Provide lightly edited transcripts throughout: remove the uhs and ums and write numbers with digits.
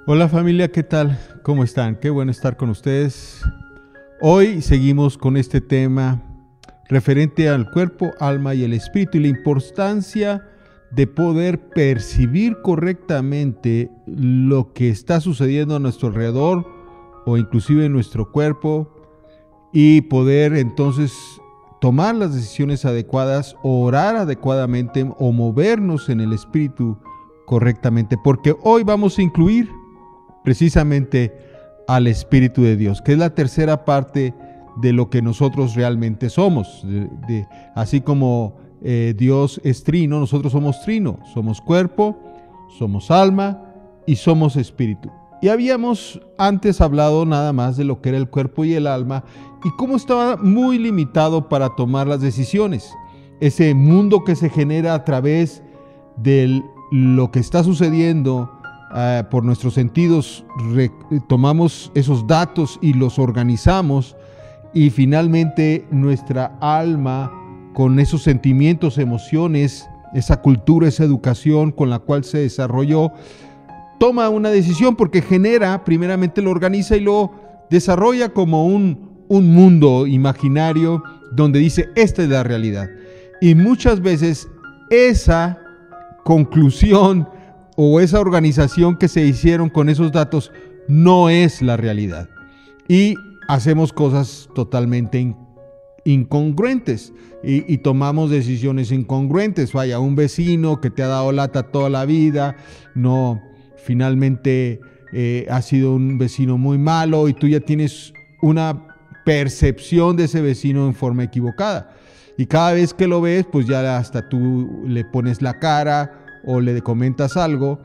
Hola familia, ¿qué tal? ¿Cómo están? Qué bueno estar con ustedes. Hoy seguimos con este tema referente al cuerpo, alma y el espíritu y la importancia de poder percibir correctamente lo que está sucediendo a nuestro alrededor o inclusive en nuestro cuerpo y poder entonces tomar las decisiones adecuadas, orar adecuadamente o movernos en el espíritu correctamente, porque hoy vamos a incluir precisamente al Espíritu de Dios, que es la tercera parte de lo que nosotros realmente somos. Así como Dios es trino, nosotros somos trino, somos cuerpo, somos alma y somos espíritu. Y habíamos antes hablado nada más de lo que era el cuerpo y el alma y cómo estaba muy limitado para tomar las decisiones. Ese mundo que se genera a través de lo que está sucediendo por nuestros sentidos, tomamos esos datos y los organizamos y finalmente nuestra alma, con esos sentimientos, emociones, esa cultura, esa educación con la cual se desarrolló, toma una decisión porque genera, primeramente lo organiza y lo desarrolla como un mundo imaginario donde dice, esta es la realidad. Y muchas veces esa conclusión o esa organización que se hicieron con esos datos no es la realidad. Y hacemos cosas totalmente incongruentes y tomamos decisiones incongruentes. Vaya, un vecino que te ha dado lata toda la vida, no, finalmente ha sido un vecino muy malo y tú ya tienes una percepción de ese vecino en forma equivocada. Y cada vez que lo ves, pues ya hasta tú le pones la cara o le comentas algo,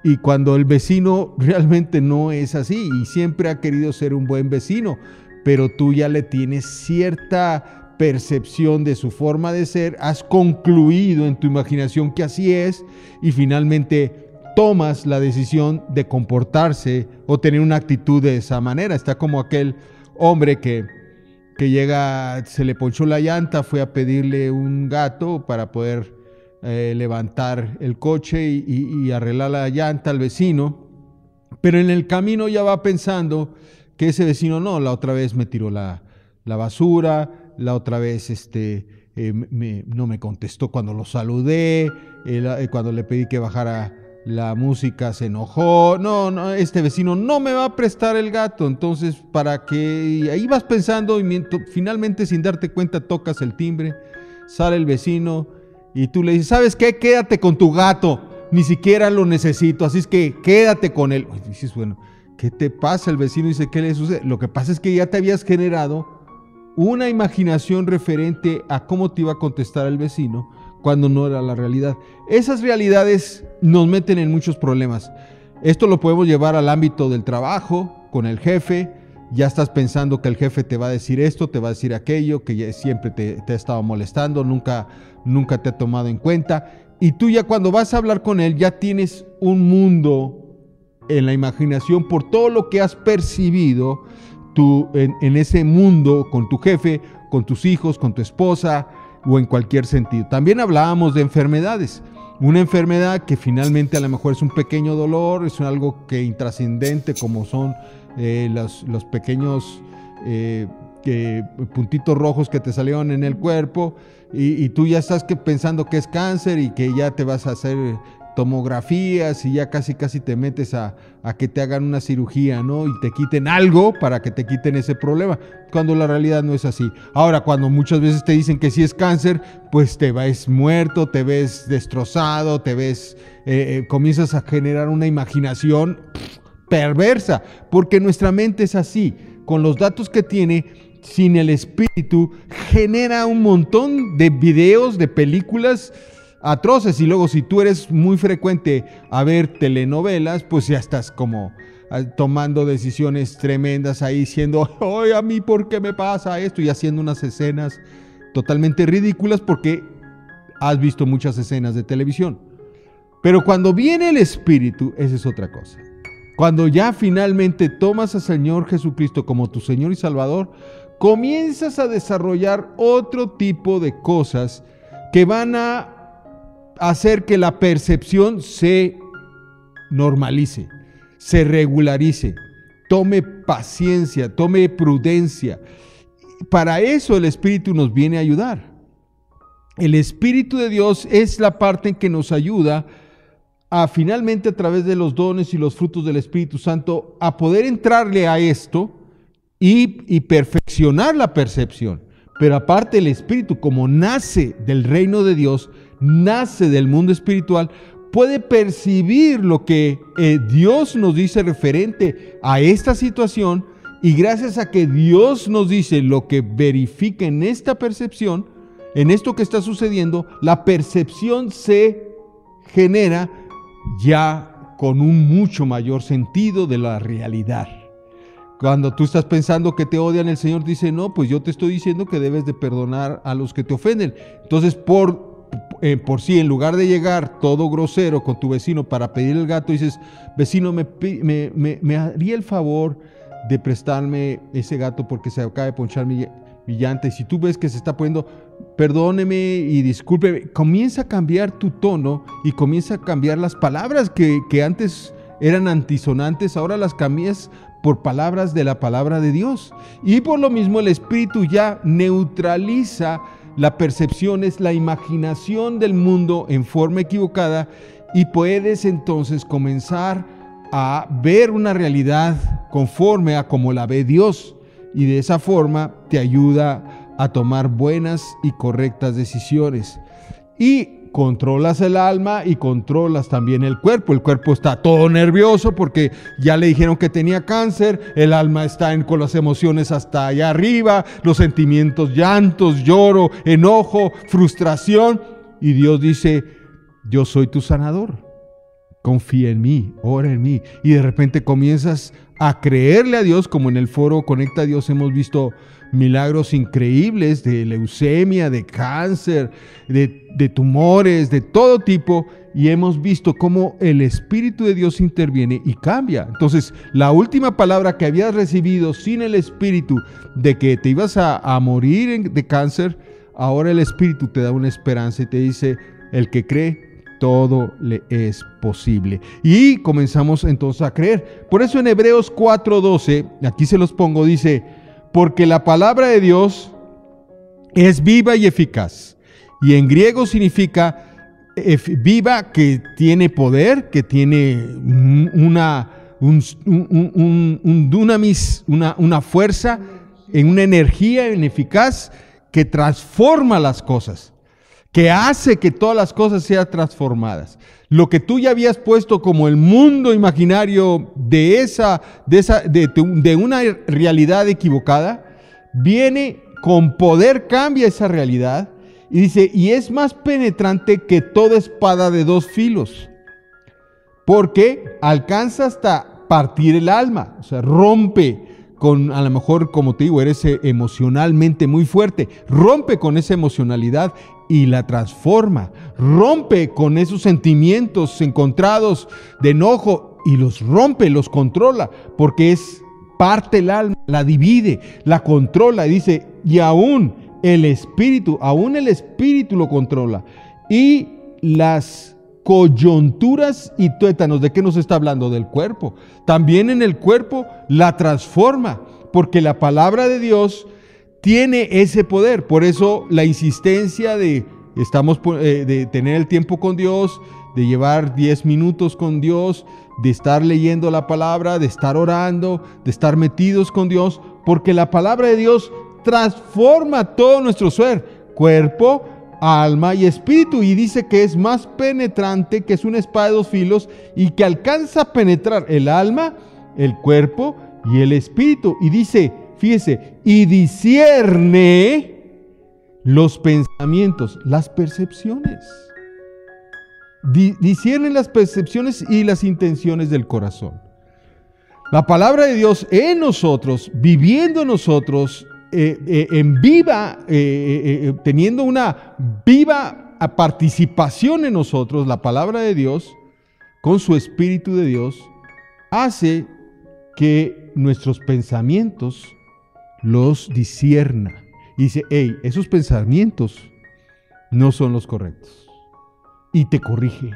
y cuando el vecino realmente no es así y siempre ha querido ser un buen vecino, pero tú ya le tienes cierta percepción de su forma de ser, has concluido en tu imaginación que así es y finalmente tomas la decisión de comportarse o tener una actitud de esa manera. Está como aquel hombre que llega, se le ponchó la llanta, fue a pedirle un gato para poder levantar el coche y arreglar la llanta al vecino, pero en el camino ya va pensando que ese vecino no, la otra vez me tiró la basura, la otra vez no me contestó cuando lo saludé, cuando le pedí que bajara la música se enojó, no, este vecino no me va a prestar el gato, entonces para que, y ahí vas pensando y finalmente sin darte cuenta tocas el timbre, sale el vecino y tú le dices, ¿sabes qué? Quédate con tu gato, ni siquiera lo necesito, así es que quédate con él. Y dices, bueno, ¿qué te pasa? El vecino dice, ¿qué le sucede? Lo que pasa es que ya te habías generado una imaginación referente a cómo te iba a contestar el vecino cuando no era la realidad. Esas realidades nos meten en muchos problemas. Esto lo podemos llevar al ámbito del trabajo, con el jefe. Ya estás pensando que el jefe te va a decir esto, te va a decir aquello, que siempre te ha estado molestando, nunca te ha tomado en cuenta. Y tú ya cuando vas a hablar con él, ya tienes un mundo en la imaginación por todo lo que has percibido en ese mundo con tu jefe, con tus hijos, con tu esposa o en cualquier sentido. También hablábamos de enfermedades. Una enfermedad que finalmente a lo mejor es un pequeño dolor, es algo que intrascendente como son los pequeños puntitos rojos que te salieron en el cuerpo y tú ya estás pensando que es cáncer y que ya te vas a hacer tomografías y ya casi te metes a que te hagan una cirugía, ¿no? Y te quiten algo para que te quiten ese problema, cuando la realidad no es así. Ahora, cuando muchas veces te dicen que sí es cáncer, pues te ves muerto, te ves destrozado, te ves, comienzas a generar una imaginación perversa, porque nuestra mente es así, con los datos que tiene, sin el espíritu, genera un montón de videos, de películas atroces, y luego si tú eres muy frecuente a ver telenovelas, pues ya estás como tomando decisiones tremendas ahí, diciendo, ¡ay, a mí por qué me pasa esto! Y haciendo unas escenas totalmente ridículas porque has visto muchas escenas de televisión. Pero cuando viene el espíritu, esa es otra cosa. Cuando ya finalmente tomas al Señor Jesucristo como tu Señor y Salvador, comienzas a desarrollar otro tipo de cosas que van a hacer que la percepción se normalice, se regularice. Tome paciencia, tome prudencia. Para eso el Espíritu nos viene a ayudar. El Espíritu de Dios es la parte en que nos ayuda a finalmente, a través de los dones y los frutos del Espíritu Santo, a poder entrarle a esto y perfeccionar la percepción. Pero aparte, el Espíritu, como nace del reino de Dios, nace del mundo espiritual, puede percibir lo que Dios nos dice referente a esta situación, y gracias a que Dios nos dice lo que verifica en esta percepción, en esto que está sucediendo, la percepción se genera ya con un mucho mayor sentido de la realidad. Cuando tú estás pensando que te odian, el Señor dice, no, pues yo te estoy diciendo que debes de perdonar a los que te ofenden. Entonces, por sí, en lugar de llegar todo grosero con tu vecino para pedir el gato, dices, vecino, me haría el favor de prestarme ese gato porque se acaba de ponchar mi llanta. Y si tú ves que se está poniendo, perdóneme y discúlpeme. Comienza a cambiar tu tono y comienza a cambiar las palabras que antes eran antisonantes, ahora las cambias por palabras de la palabra de Dios. Y por lo mismo el Espíritu ya neutraliza la percepción, es la imaginación del mundo en forma equivocada, y puedes entonces comenzar a ver una realidad conforme a como la ve Dios, y de esa forma te ayuda a tomar buenas y correctas decisiones. Y controlas el alma y controlas también el cuerpo. El cuerpo está todo nervioso porque ya le dijeron que tenía cáncer. El alma está con las emociones hasta allá arriba, los sentimientos, llantos, lloro, enojo, frustración. Y Dios dice, yo soy tu sanador. Confía en mí, ora en mí. Y de repente comienzas a creerle a Dios, como en el foro Conecta a Dios hemos visto milagros increíbles de leucemia, de cáncer, de tumores, de todo tipo, y hemos visto cómo el Espíritu de Dios interviene y cambia. Entonces, la última palabra que habías recibido sin el Espíritu de que te ibas a morir de cáncer, ahora el Espíritu te da una esperanza y te dice, el que cree, todo le es posible. Y comenzamos entonces a creer. Por eso en Hebreos 4:12, aquí se los pongo, dice, porque la palabra de Dios es viva y eficaz. Y en griego significa viva, que tiene poder, que tiene un dunamis, una fuerza, una energía eficaz que transforma las cosas, que hace que todas las cosas sean transformadas. Lo que tú ya habías puesto como el mundo imaginario de una realidad equivocada, viene con poder, cambia esa realidad y dice, y es más penetrante que toda espada de dos filos, porque alcanza hasta partir el alma, o sea, rompe con, a lo mejor, como te digo, eres emocionalmente muy fuerte, rompe con esa emocionalidad y la transforma, rompe con esos sentimientos encontrados de enojo y los rompe, los controla, porque es parte el alma, la divide, la controla, y dice, y aún el espíritu lo controla, y las coyunturas y tuétanos. ¿De qué nos está hablando? Del cuerpo. También en el cuerpo la transforma, porque la palabra de Dios tiene ese poder. Por eso la insistencia de tener el tiempo con Dios, de llevar 10 minutos con Dios, de estar leyendo la palabra, de estar orando, de estar metidos con Dios, porque la palabra de Dios transforma todo nuestro ser, cuerpo, alma y espíritu, y dice que es más penetrante, que es una espada de dos filos, y que alcanza a penetrar el alma, el cuerpo y el espíritu. Y dice, fíjese, y discierne los pensamientos, las percepciones. Discierne las percepciones y las intenciones del corazón. La palabra de Dios en nosotros, viviendo en nosotros, teniendo una viva participación en nosotros, la palabra de Dios, con su Espíritu de Dios, hace que nuestros pensamientos los discierna. Y dice, hey, esos pensamientos no son los correctos. Y te corrige.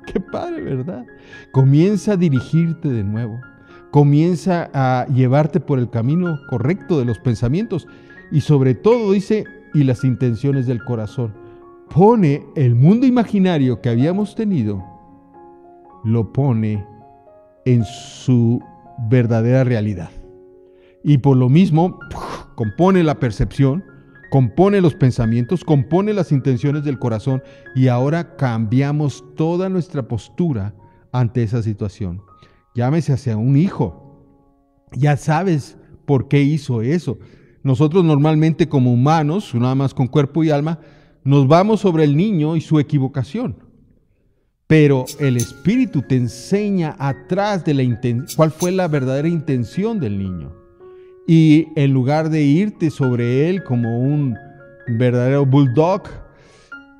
Qué padre, ¿verdad? Comienza a dirigirte de nuevo. Comienza a llevarte por el camino correcto de los pensamientos. Y sobre todo dice, y las intenciones del corazón. Pone el mundo imaginario que habíamos tenido, lo pone en su verdadera realidad. Y por lo mismo, compone la percepción, compone los pensamientos, compone las intenciones del corazón, y ahora cambiamos toda nuestra postura ante esa situación. Llámese hacia un hijo. Ya sabes por qué hizo eso. Nosotros normalmente como humanos, nada más con cuerpo y alma, nos vamos sobre el niño y su equivocación. Pero el Espíritu te enseña atrás de cuál fue la verdadera intención del niño. Y en lugar de irte sobre él como un verdadero bulldog,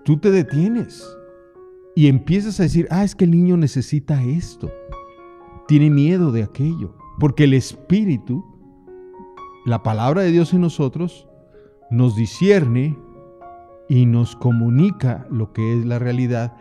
tú te detienes y empiezas a decir, es que el niño necesita esto, tiene miedo de aquello, porque el Espíritu, la palabra de Dios en nosotros, nos discierne y nos comunica lo que es la realidad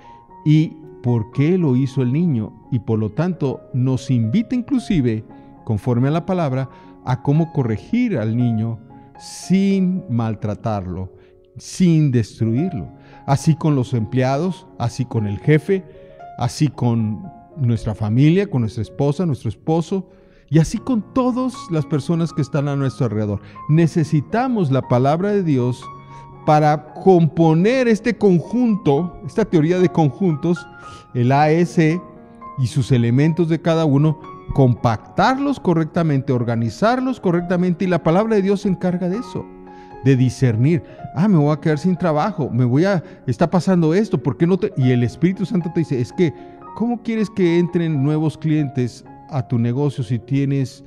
y por qué lo hizo el niño, y por lo tanto nos invita inclusive, conforme a la palabra, a cómo corregir al niño sin maltratarlo, sin destruirlo. Así con los empleados, así con el jefe, así con nuestra familia, con nuestra esposa, nuestro esposo, y así con todas las personas que están a nuestro alrededor. Necesitamos la palabra de Dios para componer este conjunto, esta teoría de conjuntos, el AEC y sus elementos de cada uno, compactarlos correctamente, organizarlos correctamente, y la palabra de Dios se encarga de eso, de discernir. Me voy a quedar sin trabajo, está pasando esto, ¿por qué no te? Y el Espíritu Santo te dice, es que, ¿cómo quieres que entren nuevos clientes a tu negocio si tienes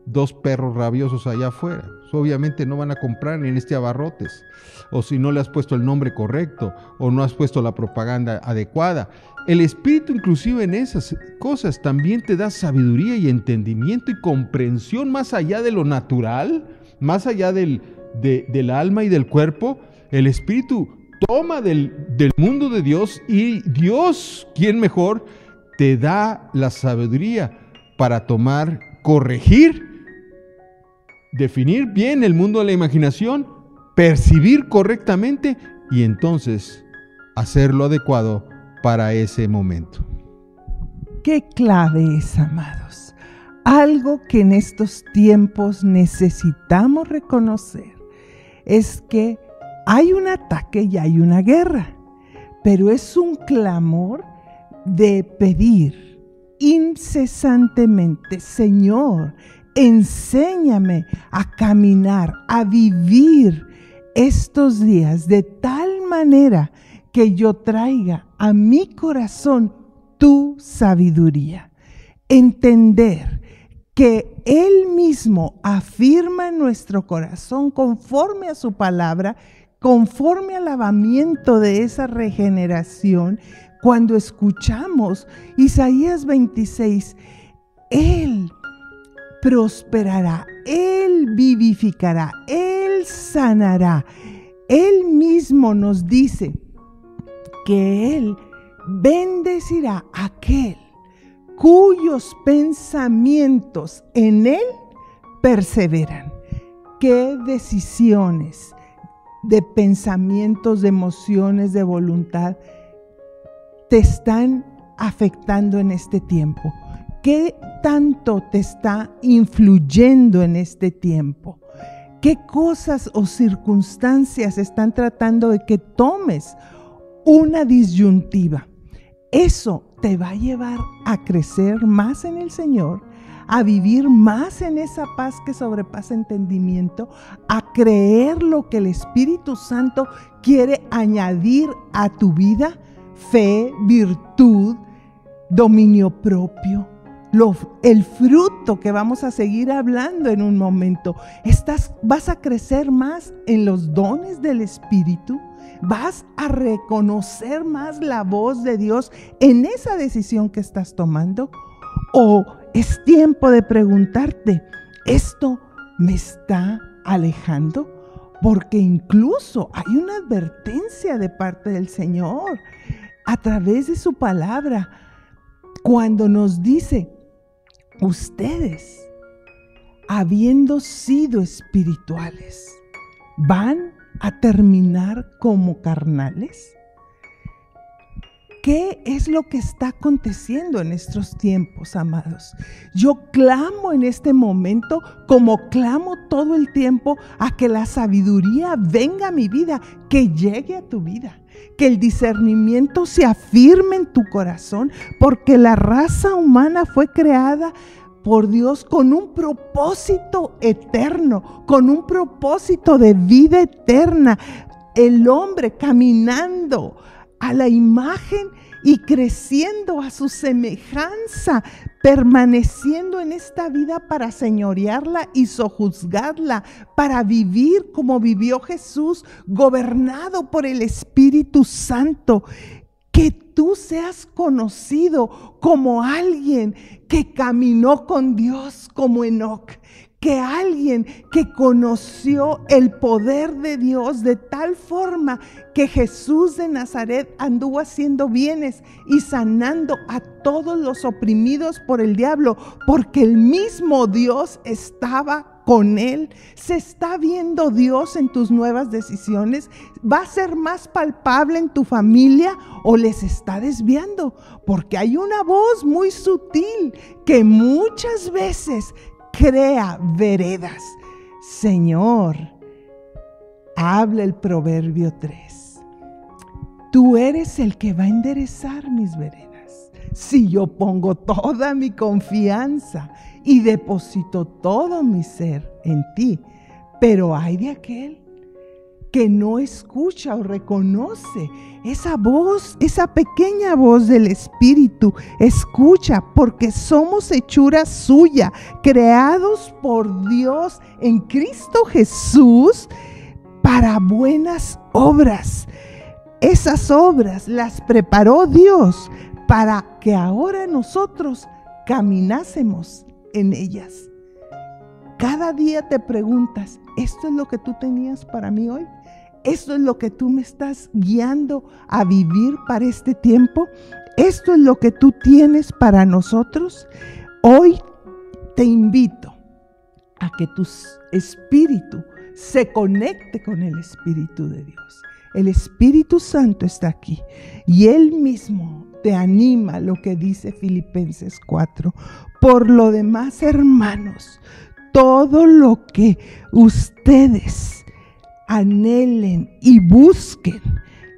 2 perros rabiosos allá afuera? Obviamente no van a comprar en este abarrotes, o si no le has puesto el nombre correcto, o no has puesto la propaganda adecuada. El Espíritu, inclusive en esas cosas, también te da sabiduría y entendimiento y comprensión más allá de lo natural, más allá del alma y del cuerpo. El Espíritu toma del mundo de Dios, y Dios, ¿quién mejor?, te da la sabiduría para tomar, corregir, definir bien el mundo de la imaginación, percibir correctamente y entonces hacerlo adecuado para ese momento. Qué clave es, amados. Algo que en estos tiempos necesitamos reconocer es que hay un ataque y hay una guerra, pero es un clamor de pedir incesantemente, Señor, enséñame a caminar, a vivir estos días de tal manera que yo traiga a mi corazón tu sabiduría. Entender que Él mismo afirma en nuestro corazón, conforme a su palabra, conforme al lavamiento de esa regeneración, cuando escuchamos Isaías 26, Él prosperará, Él vivificará, Él sanará. Él mismo nos dice que Él bendecirá a aquel cuyos pensamientos en Él perseveran. ¿Qué decisiones de pensamientos, de emociones, de voluntad te están afectando en este tiempo? ¿Qué tanto te está influyendo en este tiempo? ¿Qué cosas o circunstancias están tratando de que tomes una disyuntiva? Eso te va a llevar a crecer más en el Señor, a vivir más en esa paz que sobrepasa entendimiento, a creer lo que el Espíritu Santo quiere añadir a tu vida: fe, virtud, dominio propio. El fruto que vamos a seguir hablando en un momento. Vas a crecer más en los dones del Espíritu. Vas a reconocer más la voz de Dios en esa decisión que estás tomando. O es tiempo de preguntarte, ¿esto me está alejando? Porque incluso hay una advertencia de parte del Señor. a través de su palabra, cuando nos dice, ustedes, habiendo sido espirituales, ¿van a terminar como carnales? ¿Qué es lo que está aconteciendo en estos tiempos, amados? Yo clamo en este momento, como clamo todo el tiempo, a que la sabiduría venga a mi vida, que llegue a tu vida, que el discernimiento se afirme en tu corazón, porque la raza humana fue creada por Dios con un propósito eterno, con un propósito de vida eterna. El hombre caminando a la imagen y creciendo a su semejanza, permaneciendo en esta vida para señorearla y sojuzgarla, para vivir como vivió Jesús, gobernado por el Espíritu Santo. Que tú seas conocido como alguien que caminó con Dios como Enoc, que alguien que conoció el poder de Dios de tal forma que Jesús de Nazaret anduvo haciendo bienes y sanando a todos los oprimidos por el diablo, porque el mismo Dios estaba con él. ¿Se está viendo Dios en tus nuevas decisiones? ¿Va a ser más palpable en tu familia o les está desviando? Porque hay una voz muy sutil que muchas veces crea veredas. Señor, habla el Proverbio 3. Tú eres el que va a enderezar mis veredas. Si yo pongo toda mi confianza y deposito todo mi ser en ti, pero hay de aquel que no escucha o reconoce esa voz, esa pequeña voz del Espíritu. Escucha, porque somos hechura suya, creados por Dios en Cristo Jesús para buenas obras. Esas obras las preparó Dios para que ahora nosotros caminásemos en ellas. Cada día te preguntas, ¿esto es lo que tú tenías para mí hoy? ¿Esto es lo que tú me estás guiando a vivir para este tiempo? ¿Esto es lo que tú tienes para nosotros? Hoy te invito a que tu espíritu se conecte con el Espíritu de Dios. El Espíritu Santo está aquí y Él mismo te anima, lo que dice Filipenses 4. Por lo demás, hermanos, todo lo que ustedes anhelen y busquen,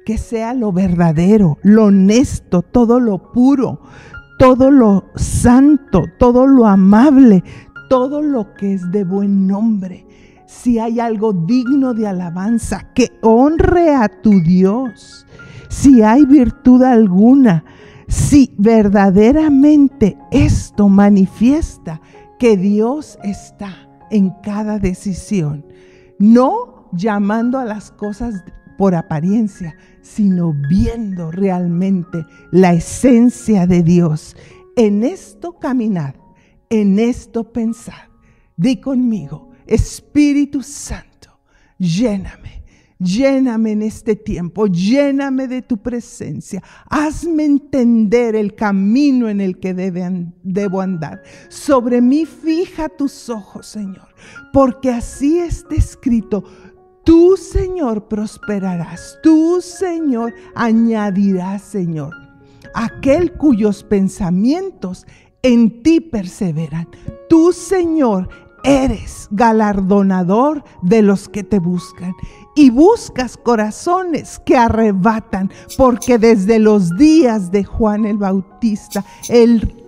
que sea lo verdadero, lo honesto, todo lo puro, todo lo santo, todo lo amable, todo lo que es de buen nombre. Si hay algo digno de alabanza, que honre a tu Dios. Si hay virtud alguna, si verdaderamente esto manifiesta que Dios está en cada decisión, no llamando a las cosas por apariencia, sino viendo realmente la esencia de Dios. En esto caminar, en esto pensar. Di conmigo, Espíritu Santo, lléname. Lléname en este tiempo, lléname de tu presencia. Hazme entender el camino en el que debo andar. Sobre mí fija tus ojos, Señor, porque así está escrito. Tú, Señor, prosperarás. Tú, Señor, añadirás, Señor, aquel cuyos pensamientos en ti perseveran. Tú, Señor, eres galardonador de los que te buscan y buscas corazones que arrebatan, porque desde los días de Juan el Bautista, el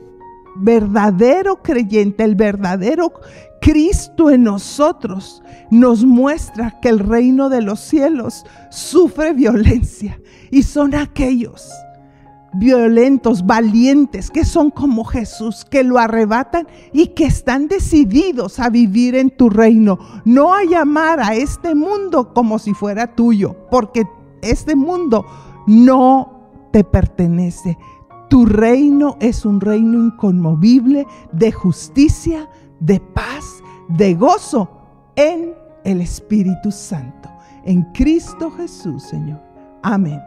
verdadero creyente, el verdadero Cristo en nosotros, nos muestra que el reino de los cielos sufre violencia, y son aquellos violentos, valientes, que son como Jesús, que lo arrebatan y que están decididos a vivir en tu reino, no a llamar a este mundo como si fuera tuyo, porque este mundo no te pertenece. Tu reino es un reino inconmovible de justicia, de paz, de gozo en el Espíritu Santo, en Cristo Jesús, Señor. Amén.